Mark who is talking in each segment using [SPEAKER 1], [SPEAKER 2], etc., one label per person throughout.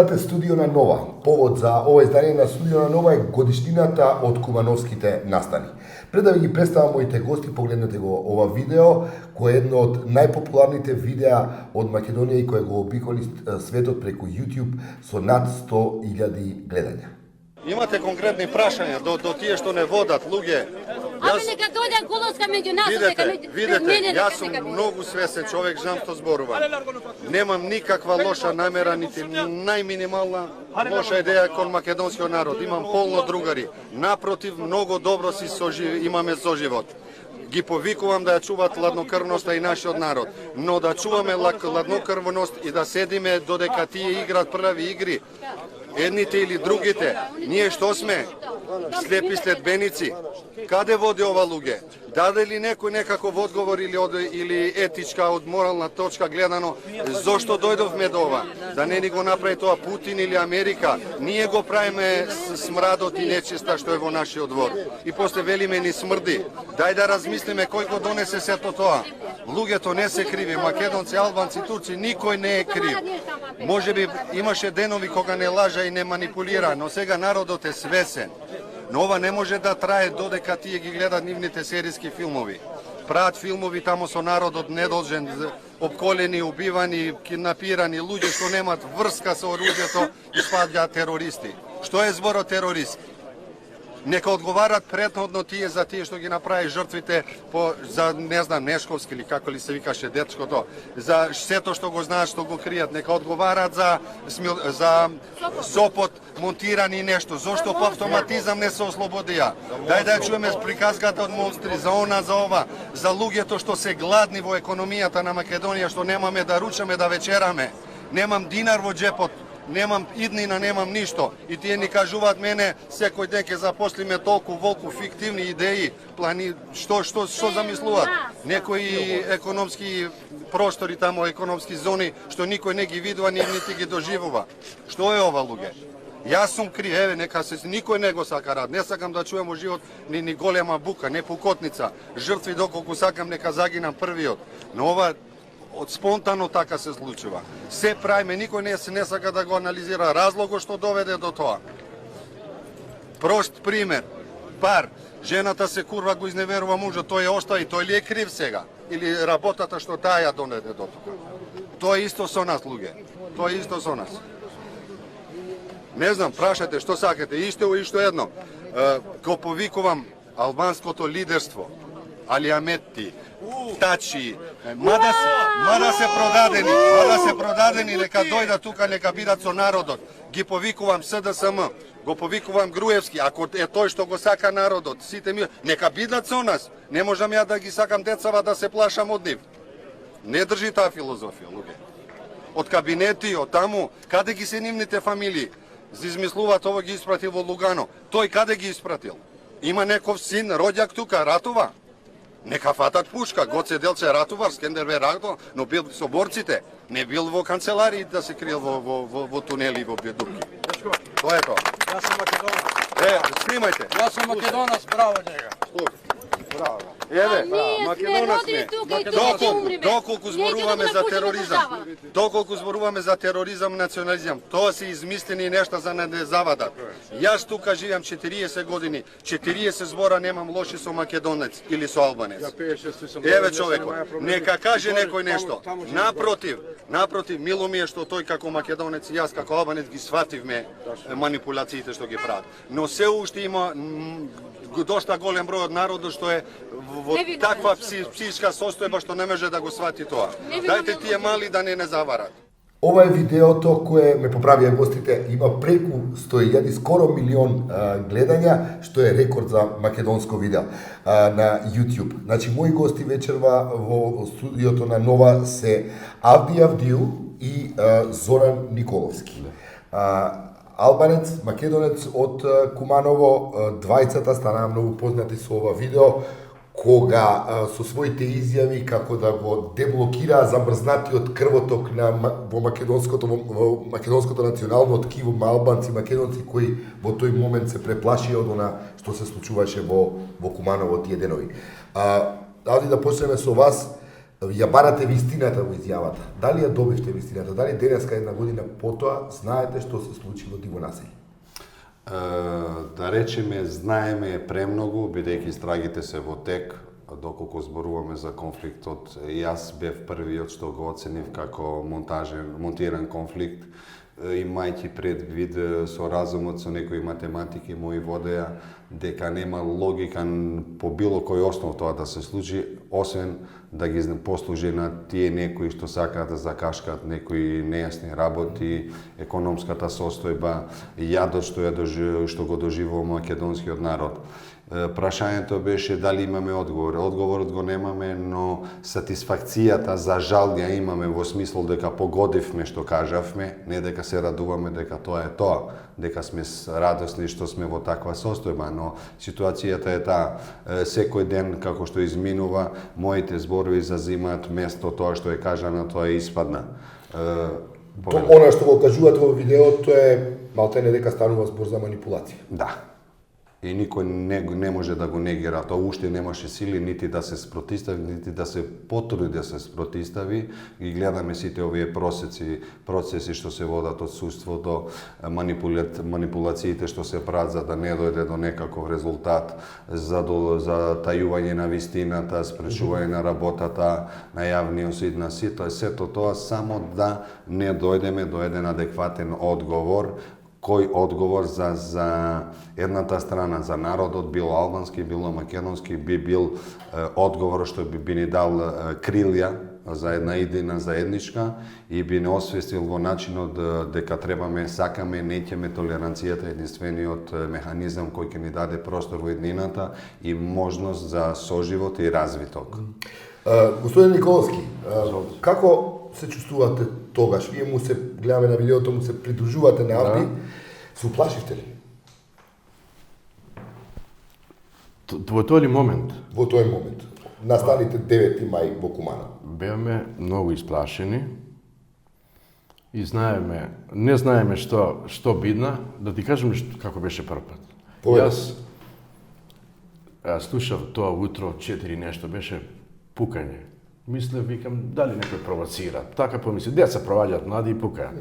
[SPEAKER 1] Гледате Студио на Нова. Повод за ова издание на Студио на Нова е годишнината од кумановските настани. Пред да ви ги представам моите гости, погледнете го ова видео, кој е едно од најпопуларните видеа од Македонија и кој го обиколи светот преку YouTube со над 100.000 гледања.
[SPEAKER 2] Имате конкретни прашања до тие што не водат луѓе?
[SPEAKER 3] Нека дојде Куловска меѓу нас,
[SPEAKER 2] видете, јас сум многу свесен човек, знам што зборувам. Немам никаква лоша намера, нити најминимална лоша идеја кон македонскиот народ. Имам полно другари. Напротив, многу добро си имаме соживот. Ги повикувам да ја чуваат ладнокрвноста и нашиот народ, но да чуваме ладнокрвност и да седиме додека тие играат први игри, едните или другите, ние што сме? Слепи следбеници. Каде води ова луѓе? Даде ли некој некаков одговор или етичка од морална точка гледано зошто дојдовме до ова? Да не ни го направи тоа Путин или Америка? Ние го правиме смрадот и нечиста што е во нашиот двор. И после велиме ни смрди. Дај да размислиме кој го донесе сето тоа. Луѓето не се криви, македонци, албанци, турци, никој не е крив. Можеби имаше денови кога не лажа и не манипулира, но сега народот е свесен. Но ова не може да трае додека тие ги гледат нивните серијски филмови. Прават филмови тамо со народот недолжен, обколени, убивани, киднапирани, луѓе што немаат врска со оружјето и спаѓаат терористи. Што е зборот терорист? Нека одговарат претходно тие за тие што ги направи жртвите за не знам Нешковски или како ли се викаше дечкото, за сето што го знаат, што го кријат, нека одговарат за Сопот монтирани нешто. Зошто по автоматизам не се ослободија? Дај да чуеме приказката од монстри за она, за ова, за луѓето што се гладни во економијата на Македонија, што немаме да ручаме, да вечераме. Немам динар во џепот. Немам иднина, немам ништо. И тие ни кажуваат мене, секој ден ќе запослиме толку волку фиктивни идеи, плани, што замислуваат? Некои економски простори тамо, економски зони, што никој не ги видува, нити ги доживува. Што е ова, луѓе? Јас сум крив, еве, нека се никој не го сака рад. Не сакам да чуем во живот ни голема бука, не пукотница. Жртви доколку сакам нека загинам првиот. Но ова од спонтано така се случува. Се правиме, никој не сака да го анализира разлогот што доведе до тоа. Прост пример. Пар, жената се курва, го изневерува мужот, тој ја остави, тој ли е крив сега? Или работата што таа ја донеде до тука? Тоа е исто со нас, луѓе. Тоа е исто со нас. Не знам, прашате што сакате, исто едно. Го повикувам албанското лидерство, Алиаметти, Тачи, мада се продадени, нека дојдат тука, нека бидат со народот. Ги повикувам СДСМ, го повикувам Груевски, ако е тој што го сака народот, сите ми, нека бидат со нас. Не можам ја да ги сакам децава да се плашам од нив. Не држи таа филозофија, луѓе. Од кабинети, од таму, каде ги се нивните фамилии? Измислуваат ово ги испратил во Лугано. Тој каде ги испратил? Има неков син, роѓак тука, ратува? Нека фатат пушка, Гоце Делче ратувар, Скендербе ратувар, но бил со борците, не бил во канцеларии да се криел во тунели и во бедурки. Тоа е тоа.
[SPEAKER 4] Јас сум македонец.
[SPEAKER 2] Снимајте.
[SPEAKER 4] Јас сум македонец, браво njega.
[SPEAKER 2] Браво. Еве, македонец сме. Доколку зборуваме за тероризам, доколку зборуваме за тероризам, национализам, тоа се измислени нешта за да не завадат. Јас тука живеам 40 години, 40 збора немам лоши со македонец или со албанец. Еве човекот, нека каже некој нешто. Напротив, мило ми е што тој како македонец и јас како албанец ги свативме манипулациите што ги прават. Но се уште има доста голем број од народот што е во таква психичка состојба што не може да го свати тоа. Дајте тие мали да не заварат.
[SPEAKER 1] Ова е видеото кое ме поправија гостите, има преку 100.000, скоро милион гледања, што е рекорд за македонско видео на YouTube. Значи, мои гости вечерва во студиото на Нова се Авди Авдију и Зоран Николовски. Албанец, македонец од Куманово, двајцата станаа многу познати со ова видео, кога со своите изјави како да го деблокираа замрзнатиот крвоток во македонското национално ткиво, албанци, македонци кои во тој момент се преплашија од она што се случуваше во Куманово тие денови. Давди да почнеме со вас. Ја барате вистината во изјавата. Дали ја добивте вистината? Дали денеска една година потоа знаете што се случи во Диво населје?
[SPEAKER 5] Да речеме, знаеме премногу, бидејќи страгите се во тек, доколку зборуваме за конфликтот, јас бев првиот што го оценив како монтиран конфликт, имајќи предвид со разумот, со некои математики мои водеа, дека нема логика по било кој основ тоа да се случи, освен да ги послужи на тие некои што сакаат да закашкаат некои нејасни работи, економската состојба, јадот што го доживува македонскиот народ. Прашањето беше дали имаме одговор. Одговорот го немаме, но сатисфакцијата за жал ја имаме во смисол дека погодивме што кажавме, не дека се радуваме дека тоа е тоа, дека сме радосни што сме во таква состојба, но ситуацијата е таа. Секој ден како што изминува, моите зборови зазимаат место тоа што е кажано, тоа е испадна.
[SPEAKER 1] Она што го кажувате во видеото е малтене дека станува збор за манипулација.
[SPEAKER 5] Да. И никој не може да го негира. Тоа уште немаше сили нити да се спротистави, нити да се потруди да се спротистави. И гледаме сите овие процеси што се водат од судството, манипулациите што се прават за да не дојде до некаков резултат, за тајување на вистината, спречување на работата, на јавниот сид, на сето тоа само да не дојдеме до еден адекватен одговор. Кој одговор за едната страна, за народот, било албански, било македонски, би бил одговор што би ни дал крилја за една идеја заедничка и би не освестил во начинот дека требаме, сакаме, неќеме толеранцијата, единствениот механизам кој ќе ни даде простор во еднината и можност за соживот и развиток.
[SPEAKER 1] Господин Николовски, како се чувствувате тогаш? Вие му се, гледаме на видеото, му се придружувате на Авди. Се уплашивте ли?
[SPEAKER 6] Во тој момент?
[SPEAKER 1] Во тој момент. Настаните 9 мај во Кумана.
[SPEAKER 6] Бевме многу исплашени и не знаеме што бидна, да ти кажем како беше прв пат. Јас слушав тоа утро 4 нешто, беше пукање. Мислев, викам, дали некој провоцира. Така помисли, деца проваѓаат млади и пукаат.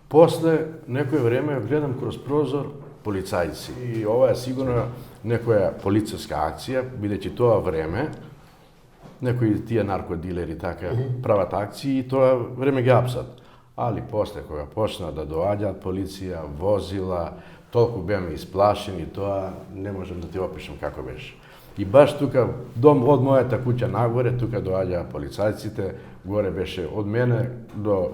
[SPEAKER 6] После некој време гледам кроз прозор полицајци. И ова е сигурно некоја полициска акција, бидејќи тоа време некои тие наркодилери така прават акции и тоа време ги апсат. Али после кога почна да доаѓаат полиција, возила, толку беме исплашени, тоа не можам да ти опишам како беше. И баш тука, дом од мојата куќа нагоре, тука доаѓаа полицајците, горе беше од мене до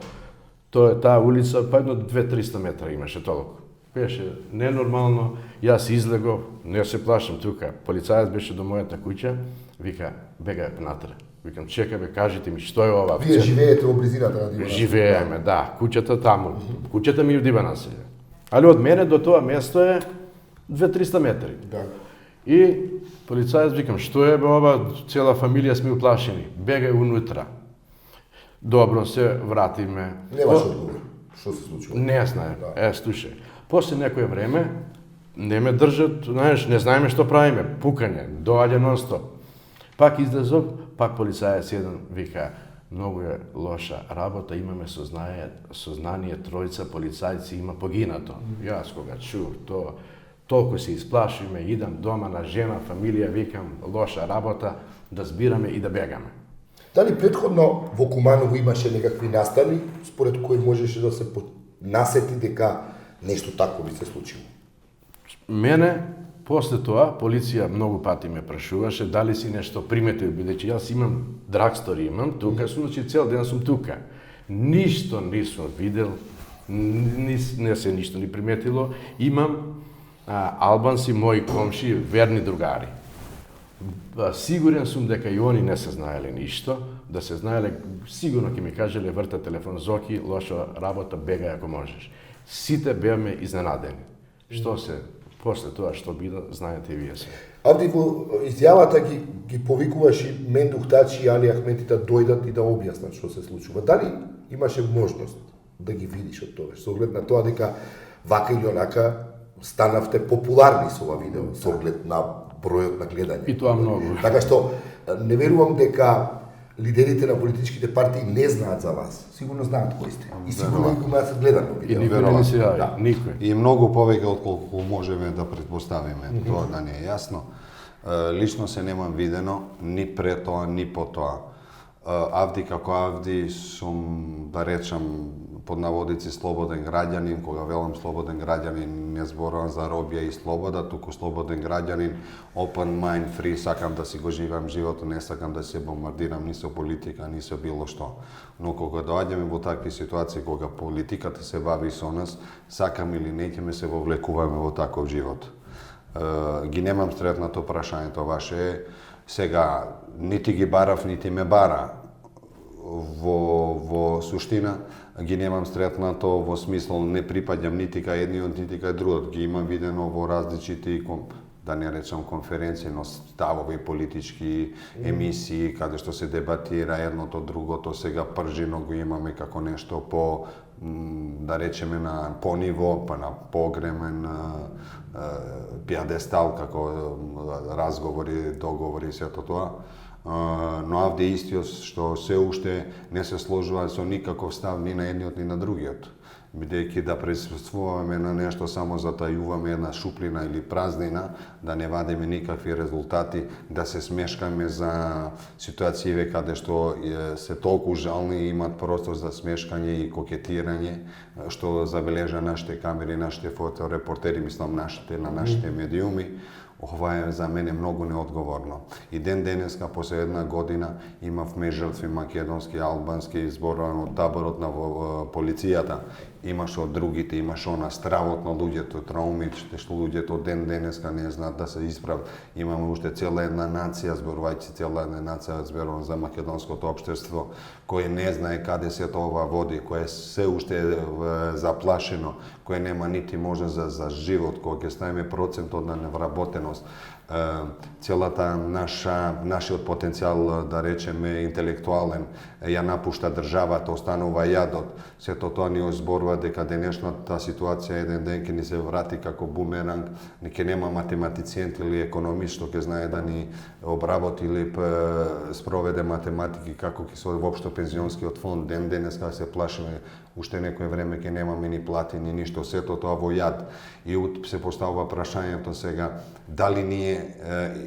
[SPEAKER 6] таа улица, па едно 200-300 метра имаше толку. Беше ненормално, јас излегов, не се плашам тука. Полицајец беше до мојата куќа, вика, бегај понатре. Викам, чекај бе, кажете ми што е ова.
[SPEAKER 1] Вие живеете во близината на Диво населје?
[SPEAKER 6] Живееме, да, куќата таму. Куќата ми е во Диво населје. Али од мене до тоа место е 200-300 метри.
[SPEAKER 1] Да.
[SPEAKER 6] И полицајец викам, што е бе ова, цела фамилија сме уплашени, бегај унутра. Добро, се вратиме.
[SPEAKER 1] Немаш одговор. Што се случило?
[SPEAKER 6] Не знаем. Слушај. После некое време не ме држат, знаеш, не знаеме што правиме, пукање, доаѓа нон-стоп. Пак излезов, пак полицајец еден вика, многу е лоша работа, имаме сознание, тројца полицајци има погинато. Јас кога чув тоа, толку се исплашиме, идам дома на жена, фамилија, викам, лоша работа, да збираме и да бегаме.
[SPEAKER 1] Дали претходно во Куманово имаше некакви настани, според кои можеше да се насети дека нешто такво би се случило?
[SPEAKER 6] Мене, после тоа, полиција многу пати ме прашуваше дали си нешто приметил, бидејќи јас имам драгстори, тука сум, значи цел ден сум тука. Ништо нисум видел, не се ништо ни приметило. Имам албанци, мои комши, верни другари. Сигурен сум дека и они не се знаеле ништо, да се знаеле, сигурно ќе ми кажеле врта телефон, Зоки, лоша работа, бегај ако можеш. Сите бевме изненадени. Што се, после тоа што биде, знаете и вие се.
[SPEAKER 1] Авди, во изјавата ги повикуваш и Мендух Тачи и Али Ахмети да дојдат и да објаснат што се случува. Дали имаше можност да ги видиш од тоа, со оглед на тоа дека вака или онака станавте популарни со ова видео, со оглед на бројот на гледање?
[SPEAKER 6] И тоа многу.
[SPEAKER 1] Така што не верувам дека лидерите на политичките партии не знаат за вас. Сигурно знаат кои сте. И сигурно и го имаат гледано
[SPEAKER 6] И
[SPEAKER 1] видео.
[SPEAKER 6] никој не се јави,
[SPEAKER 1] Да.
[SPEAKER 6] никој.
[SPEAKER 5] И многу повеќе отколку можеме да предпоставиме, тоа да не е јасно. Лично се немам видено ни пред тоа, ни по тоа. Авди како Авди сум, да речам, под наводици слободен граѓанин. Кога велам слободен граѓанин, не зборувам за робија и слобода, туку слободен граѓанин, open mind, free, сакам да си го живеам животот, не сакам да се бомбардирам ни со политика, ни со било што. Но кога доаѓаме во такви ситуации, кога политиката се бави со нас, сакам или не ќе се вовлекуваме во таков живот. Ги немам сретнато прашањето ваше. Сега, нити ги барав, нити ме бара. Во суштина, ги немам сретнато во смисол не припаѓам нити кај едниот, нити кај другот. Ги имам видено во различити, да не речам конференции, но ставови политички емисии, каде што се дебатира едното, другото. Сега пржино го имаме како нешто по, да речеме, на пониво, па на погремен пиадестал, како разговори, договори и сето тоа. Но Авде истиот што се уште не се сложува со никаков став ни на едниот ни на другиот. Бидејќи да присуствуваме на нешто само затајуваме една шуплина или празнина, да не вадиме никакви резултати, да се смешкаме за ситуациите каде што се толку жални и имат простор за смешкање и кокетирање, што забележа нашите камери, нашите фоторепортери, мислам нашите на нашите медиуми. Ова е за мене многу неодговорно. И ден денеска, после една година, имавме жртви македонски, албански, зборувам од таборот на полицијата. Имаше од другите, имаше она стравот на луѓето, траумите, што луѓето ден денеска не знаат да се исправат. Имаме уште цела една нација, зборувајќи цела една нација, зборувам за македонското општество, кој не знае каде се тоа води, кое се уште е заплашено, кое нема нити можност за живот, кога ќе ставиме процентот на невработеност, целата нашиот потенцијал, да речеме, интелектуален, ја напушта државата, останува јадот. Сето тоа ни озборува дека денешната ситуација еден ден ќе ни се врати како бумеранг, ќе нема математициент или економист што ќе знае да ни обработи или спроведе математики како ќе се воопшто пензионскиот фонд. Ден денеска се плашиме, уште некој време ќе немаме ни плати ни ништо, сето тоа во јад. И се поставува прашањето сега, дали ние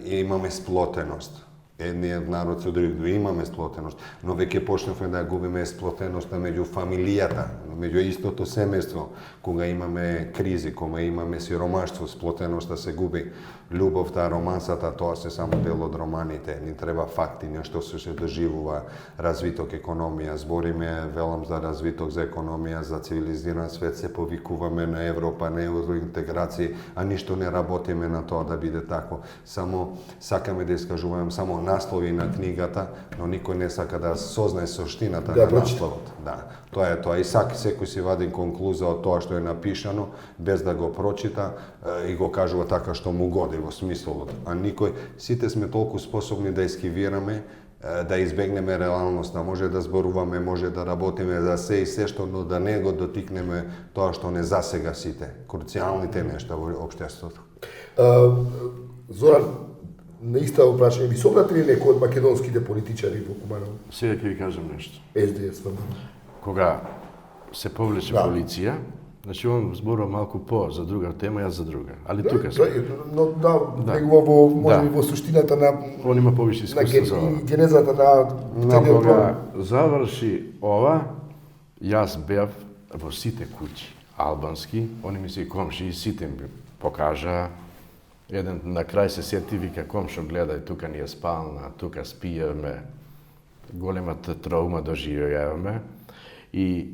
[SPEAKER 5] имаме сплотеност? Едниот народ со другиот имаме сплотеност, но веќе почнавме да губиме сплотеноста меѓу фамилијата, меѓу истото семејство. Кога имаме кризи, кога имаме сиромаштво, сплотеноста се губи. Љубовта, романсата, тоа се само дел од романите. Ни треба факти, нешто се доживува, развиток економија. Збориме, велам за развиток, за економија, за цивилизиран свет, се повикуваме на Европа, на евроинтеграција, а ништо не работиме на тоа да биде тако. Само сакаме да искажуваме само наслови на книгата, но никој не сака да сознае суштината на насловот. Да, тоа е тоа. И секој си вади конклузија од тоа што е напишано, без да го прочита и го кажува така што му годи во смислот. А никој, сите сме толку способни да ескивираме, да избегнеме реалноста. Може да зборуваме, може да работиме за се и се што, но да не го дотикнеме тоа што не засега сите, круцијалните нешта во општеството.
[SPEAKER 1] Зоран, на иста прашање, ви се обратили некој од македонските политичари во Куманово?
[SPEAKER 6] Сега ќе ви кажам нешто.
[SPEAKER 1] СДС,
[SPEAKER 6] Кога се повлече полиција, значи он зборува малку за друга тема, јас за друга. Али тука сме.
[SPEAKER 1] Но негово може би во суштината на
[SPEAKER 6] Он има повише искуство за ова.
[SPEAKER 1] генезата на целиот
[SPEAKER 6] Кога
[SPEAKER 1] проблем.
[SPEAKER 6] заврши ова, јас бев во сите куќи албански, они ми се комши, сите ми покажа. Еден на крај се сети, вика, комшо, гледај, тука ни е спална, тука спиевме, големата траума доживејавме. И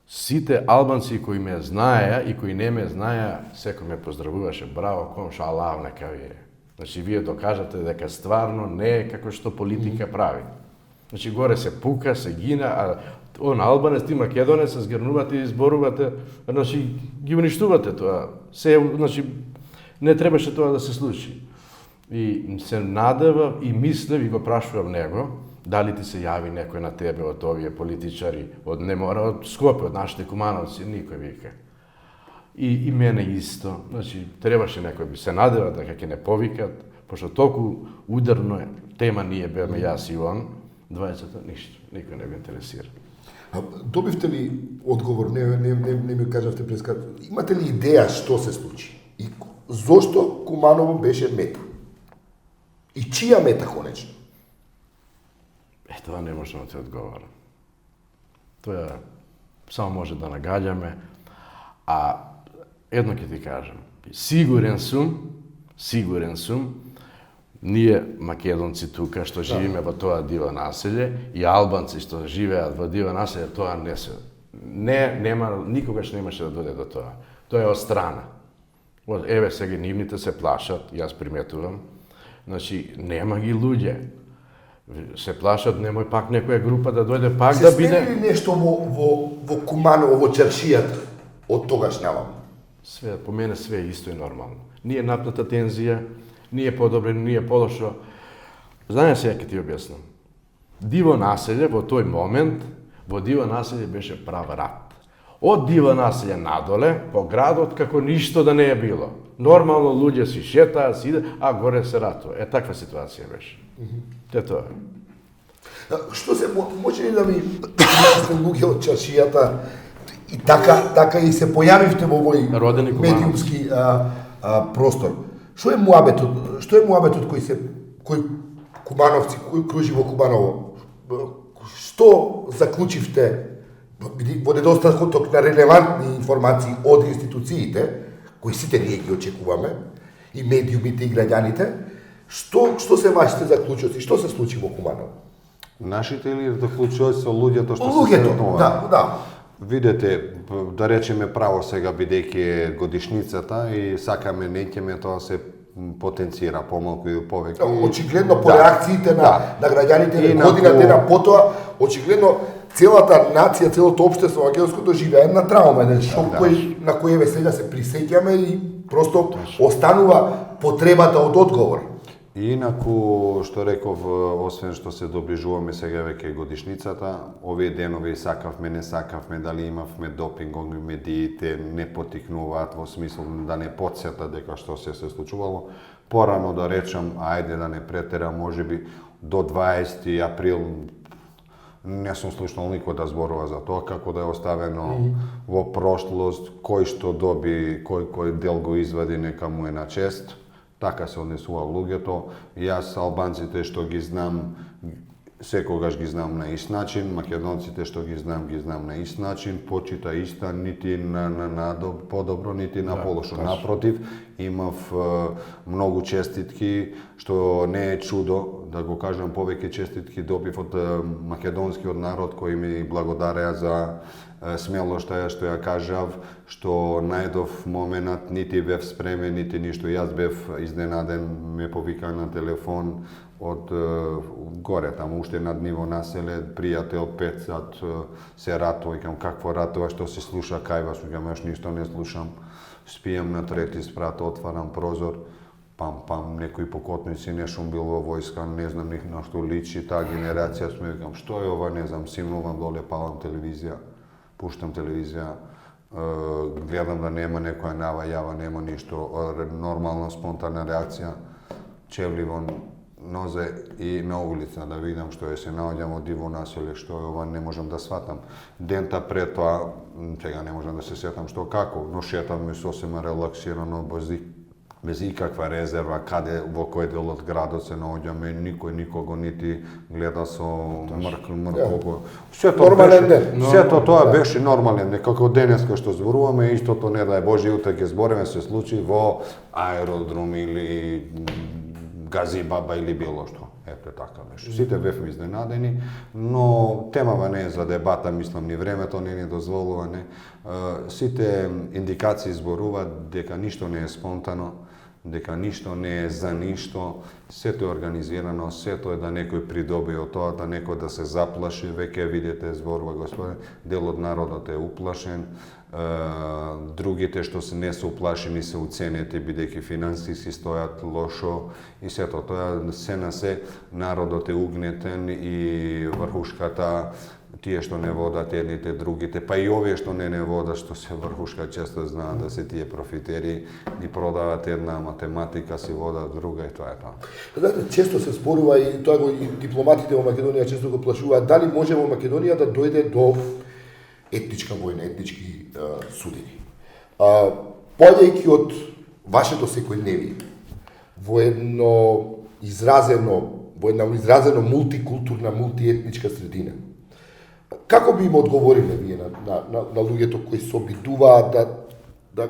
[SPEAKER 6] сите албанци кои ме знаеа и кои не ме знаеа, секој ме поздравуваше, браво, комшо, алав нека ви е. Значи, вие докажате дека стварно не е како што политика прави. Значи, горе се пука, се гина, а он албанец, ти македонец, се згрнувате и зборувате, значи, ги уништувате тоа. Значи, не требаше тоа да се случи. И се надевав и мислев и го прашував него, дали ти се јави некој на тебе од овие политичари, не мора од Скопје, од нашите кумановци, никој вика. И мене исто, значи, требаше некој, се надева дека ќе не повикат, пошто толку ударно тема ние беме јас и он, 20-та, ништо, никој не го интересира.
[SPEAKER 1] Добивте ли одговор, не ми кажавте преска, имате ли идеја што се случи? И зошто Куманово беше мета? И чија мета конечно?
[SPEAKER 6] Тоа не можам да ти одговорам. Тоа само може да нагаѓаме, а едно ќе ти кажам, сигурен сум, ние македонци тука што живееме во тоа диво населје и албанци што живеат во диво населје, тоа никогаш немаше да дојде до тоа. Тоа е од страна. Еве сега нивните се плашат, јас приметувам. Значи нема ги луѓе. Се плашат, немој пак некоја група да дојде пак да биде.
[SPEAKER 1] Се смени ли нешто во Куманово, во чаршијата од тогаш наваму?
[SPEAKER 6] Све, по мене све е исто и нормално. Nije napната tenzija, nije podobre, nije pološo. Знаеш сега ќе ти објаснам. Диво населје во тој момент, во диво населје беше прав рат. Од диво населје надоле, по градот, како ништо да не е било. Нормално луѓе си шетаат, си иде, а горе се ратува. Таква ситуација беше. Те тоа.
[SPEAKER 1] Што се може ли да ми кажете луѓе од чаршијата и така и се појавивте во овој медиумски простор? Што е муабетот кој кумановци кој кружи во Куманово? Што заклучивте во недостаткот на релевантни информации од институциите, кои сите ние ги очекуваме, и медиумите и граѓаните, што се вашите заклучоци? Што се случи во Куманово?
[SPEAKER 5] Нашите или заклучоци со луѓето што се сретнува?
[SPEAKER 1] Да.
[SPEAKER 5] Видете, да речеме право сега, бидејќи е годишницата и сакаме, неќеме, тоа се потенцира помалку или повеќе.
[SPEAKER 1] Очигледно по реакциите на граѓаните година дена потоа, очигледно целата нација, целото општество македонско доживеа една траума, еден шок на кој сега се присеќаме и просто останува потребата од одговор.
[SPEAKER 5] И инаку, што реков, освен што се доближуваме сега веќе годишницата, овие денови сакавме, не сакавме, дали имавме допинг, медиите не потикнуваат во смисол да не потсетат дека што се случувало. Порано да речам, ајде да не претерам, можеби до 20 април не сум слушнал никој да зборува за тоа, како да е оставено во прошлост, кој што доби, кој дел го извади, нека му е на чест. Така се однесува луѓето. Јас албанците што ги знам, секогаш ги знам на ист начин, македонците што ги знам на ист начин, почита иста, нити на подобро, нити на полошо. Напротив, имав многу честитки, што не е чудо, да го кажам, повеќе честитки добив од македонскиот народ, кои ми благодареа за смелоста што ја кажав, што најдов моментот, нити бев спремен, нити ништо. Јас бев изненаден, ме повика на телефон од горе, таму уште над ниво населе, пријател 5 сат се ратува, викам какво ратува, што се слуша кај вас, викам јас ништо не слушам. Спијам на трети спрат, отварам прозор, пам, некои покотници, не шум бил во војска, не знам на што личи таа генерација, сме викам што е ова, не знам, симнувам доле, палам телевизија. Пуштам телевизија, гледам да нема некоја навајава, нема ништо, нормална, спонтанна реакција, чевли во нозе и на улица, да видам што е, се наоѓам од диво населје, што е ова, не можам да сватам. Дента пред тоа, сега не можам да се сетам што како, но шетам сосема релаксирано, без ikakva резерва, каде, во кој дел од градот се наоѓаме, никој никого нити гледа со мркого. Сето тоа беше нормален ден, како денеска што зборуваме, истото не дај Боже утре ќе збориме се случи во аеродром или Газибаба или било што. Ете така беше. Сите бевме изненадени, но темава не е за дебата, мислам, ни времето не ни дозволува, не. Сите индикации зборуваат дека ништо не е спонтано, дека ништо не е за ништо, сето е организирано, сето е да некој придобие од тоа, да некој да се заплаши, веќе видите зборува господин, дел од народот е уплашен, другите што се не се уплашени се уценети бидејќи финансиски стојат лошо и сето тоа се на се народот е угнетен и врхушката тие што не водат едните другите, па и овие што не водат, што се врхушка често знаат да се тие профитери, ни продават една математика, си водат друга и тоа е тоа.
[SPEAKER 1] Знаете, често се спорува и тоа го и дипломатите во Македонија често го плашуваат, дали може во Македонија да дојде до етничка војна, етнички судени. Поаѓајќи од вашето секојдневие во една изразено мултикултурна, мултиетничка средина, како би им одговориле вие на луѓето кои се обидуваат да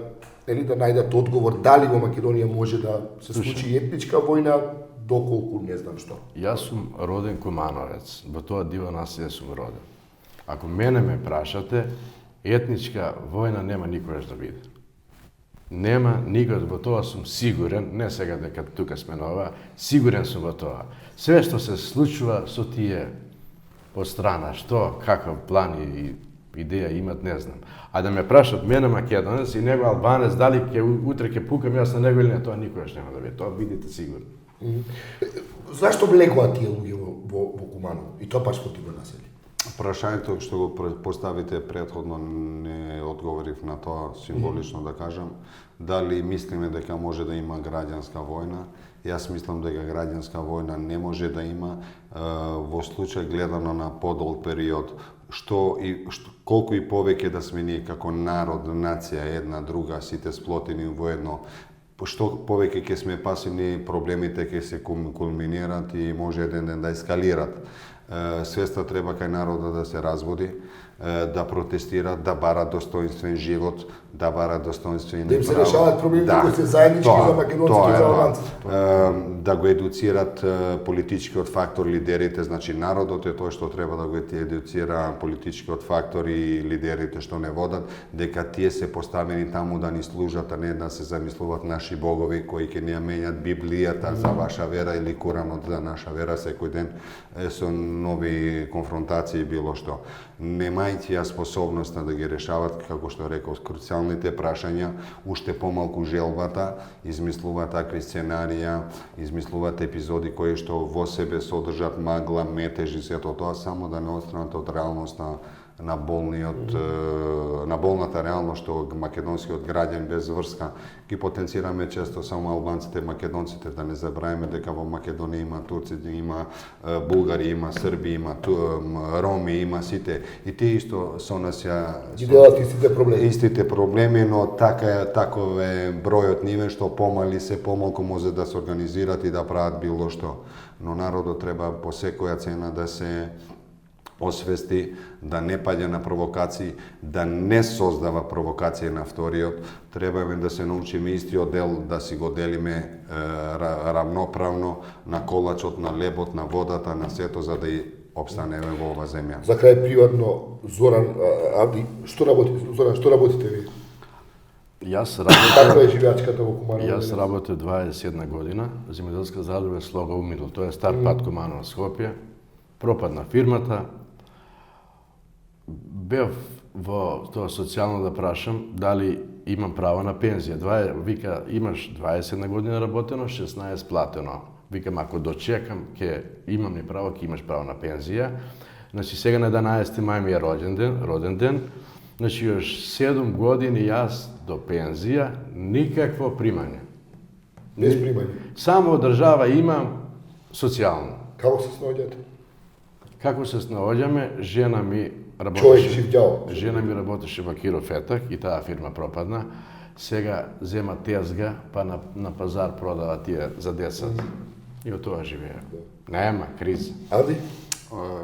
[SPEAKER 1] најдат одговор дали во Македонија може да се случи етничка војна, доколку не знам што?
[SPEAKER 6] Јас сум роден Кумановец, во тоа диво населје сум роден. Ако мене ме прашате, етничка војна нема никогаш да биде. Нема никогаш, во тоа сум сигурен, не сега дека тука сме на ова, сигурен сум во тоа. Све што се случува со тие по страна, што, каков план и идеја имат, не знам. А да ме прашат мене македонец и него албанец, дали утре ќе пукам јас на него или не, тоа никогаш нема да биде, тоа бидете сигурни.
[SPEAKER 1] Зашто влегоа тие луѓе во Куманово? И тоа баш во тие населје?
[SPEAKER 5] Прашањето што го поставите предходно не одговорив на тоа символично да кажам. Дали мислиме дека може да има граѓанска војна? Јас мислам дека граѓанска војна не може да има во случај гледано на подолг период. Колку и повеќе да сме ние како народ, нација, една друга, сите сплотени во едно, што повеќе ќе сме пасивни, проблемите ќе се кулминират и може еден ден да ескалират. Свеста треба кај народа да се разбуди, да протестират, да барат достоинствен живот, да барат достоинствени права.
[SPEAKER 1] Да им се решават проблемите кои се заеднички за македонците и за албанците.
[SPEAKER 5] Да го едуцират политичкиот фактор лидерите, значи народот е тој што треба да го едуцира политичкиот фактор и лидерите што не водат, дека тие се поставени таму да ни служат, а не да се замислуваат наши богови кои ќе ни ја менјат Библијата за ваша вера или Куранот за наша вера секој ден со нови конфронтации било што. Немајќи ја способноста да ги решават, како што реков, круцијалните прашања, уште помалку желбата, измислуваат такви сценарија, измислуваат епизоди кои што во себе содржат магла, метеж и сето тоа, само да не отстранат од реалноста на болната реалност што македонскиот граѓан без врска ги потенцираме често само албанците, македонците, да не забравиме дека во Македонија има турци, има булгари, има срби, има роми, има сите и тие исто со нас ја
[SPEAKER 1] делат истите проблеми,
[SPEAKER 5] но таков е бројот ниве што помали се помалку може да се организират и да прават било што, но народот треба по секоја цена да се освести, да не паѓа на провокации, да не создава провокации на вториот. Требаме да се научиме истиот дел, да си го делиме равноправно на колачот, на лебот, на водата, на сето, за да и обстанеме во ова земја.
[SPEAKER 1] За крај приватно, Зоран, Авди, што работите ви? Каква е живеачката во Куманово?
[SPEAKER 6] Јас работев 21 година, земјоделска задруга Слога Умидол, тоа е стар пат Куманово Скопје, пропадна фирмата. Бев во тоа социјално да прашам дали имам право на пензија. Вика, имаш 21 година работено, 16 платено. Викам, ако дочекам, имам ли право, имаш право на пензија. Значи, сега на 11. мај ми е роден ден. Значи, još 7 години јас до пензија, никакво примање.
[SPEAKER 1] Без примање?
[SPEAKER 6] Само држава имам социјално.
[SPEAKER 1] Како се снаоѓате?
[SPEAKER 6] Како се снаоѓаме, жена ми работеше во Киро Фетак и таа фирма пропадна. Сега зема тезга, па на пазар продава тие за 10. И од тоа живее. Нема криза.
[SPEAKER 1] Ади?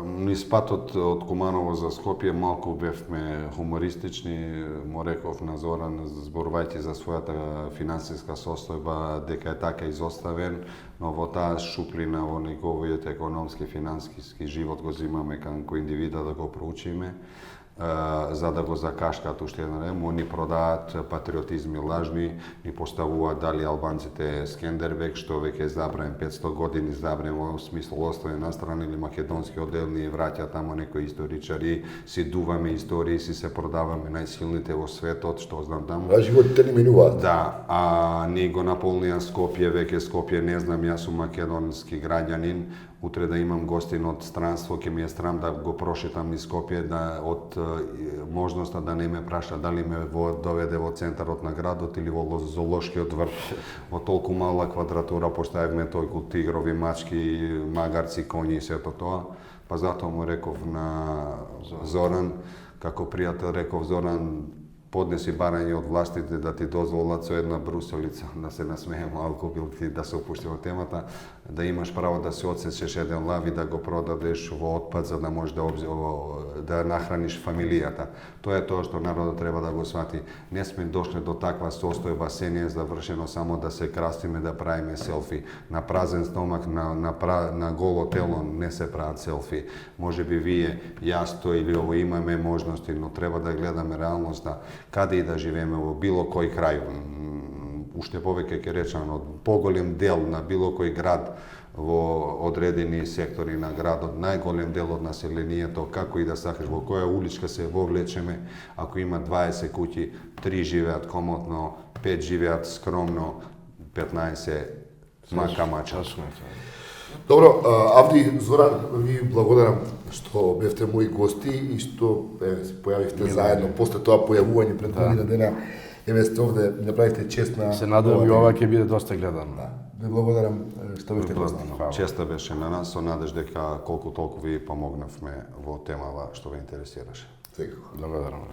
[SPEAKER 5] Низ патот од Куманово за Скопје малку бевме хумористични, му реков на Зоран, зборувајќи за својата финансиска состојба, дека е така изоставен, но во таа шуплина во неговиот економски, финансиски живот го зимаме како индивида да го проучиме, за да го закашкаат уште еден рем, они продаат патриотизми лажни, ни поставуваат дали албанците Скендербек, што веќе забравен 500 години забравен во смисло остави на страна или македонски одел, ни враќа тамо некои историчари, си дуваме истории, си се продаваме најсилните во светот, што знам таму.
[SPEAKER 1] А животите ни минуваат.
[SPEAKER 5] Да, а ние го наполнија Скопје, веќе Скопје, не знам, јас сум македонски граѓанин, утре да имам гостин од странство, ќе ми е срам да го прошетам низ Скопје, да од можноста да не ме праша дали ме доведе во центарот на градот или во зоолошкиот врт. Во толку мала квадратура поставивме толку тигрови, мачки, магарци, коњи и сето тоа. Па затоа му реков на Зоран, како пријател реков, Зоран, поднеси барање од властите да ти дозволат со една бруселица, да се насмеем малку, билки да се опушти во темата, да имаш право да се одсечеш еден лав и да го продадеш во отпад за да можеш да нахраниш фамилијата. Тоа е тоа што народот треба да го свати. Не сме дошли до таква состојба, се не е завршено само да се крастиме, да правиме селфи. На празен стомак, на голо тело не се прават селфи. Може би вие, јас тоа или ово имаме можности, но треба да гледаме реалноста. Каде и да живееме во било кој крај, уште повеќе ќе речам, од поголем дел на било кој град во одредени сектори на градот, најголем дел од населението, како и да сакаш, во која уличка се вовлечеме, ако има 20 куќи, 3 живеат комотно, 5 живеат скромно, 15 мака мача.
[SPEAKER 1] Добро, Авди, Зоран, ви благодарам што бевте мои гости и што се појавивте заедно после тоа појавување пред година дена. Еве сте овде, направите чест на...
[SPEAKER 6] Се надевам и ова ќе биде доста гледан.
[SPEAKER 1] Ви благодарам што бевте гости.
[SPEAKER 5] Честа беше на нас, со надеж дека колку толку ви помогнавме во темава што ве интересираше.
[SPEAKER 1] Секако.
[SPEAKER 6] Благодарам.